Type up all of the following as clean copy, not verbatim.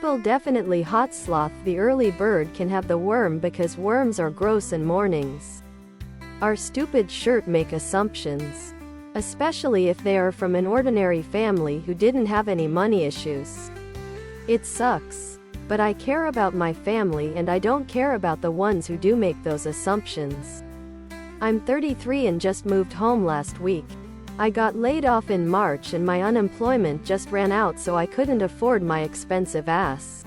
People definitely hot sloth the early bird can have the worm because worms are gross in mornings. Our stupid shirt make assumptions. Especially if they are from an ordinary family who didn't have any money issues. It sucks. But I care about my family and I don't care about the ones who do make those assumptions. I'm 33 and just moved home last week. I got laid off in March and my unemployment just ran out, so I couldn't afford my expensive ass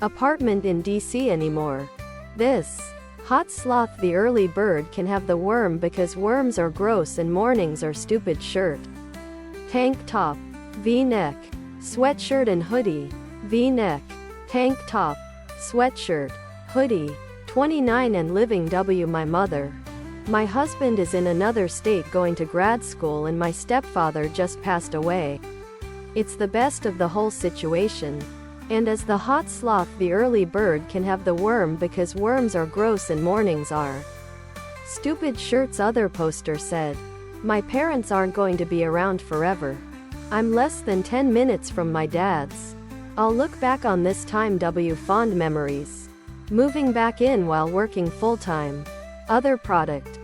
apartment in DC anymore. This hot sloth the early bird can have the worm because worms are gross and mornings are stupid shirt. Tank top, V-neck, sweatshirt and hoodie, V-neck, tank top, sweatshirt, hoodie, 29 and living W. My mother. My husband is in another state going to grad school and my stepfather just passed away. It's the best of the whole situation. And as the hot sloth the early bird can have the worm because worms are gross and mornings are stupid shirts. Other poster said. My parents aren't going to be around forever. I'm less than 10 minutes from my dad's. I'll look back on this time W. Fond memories. Moving back in while working full-time. Other product.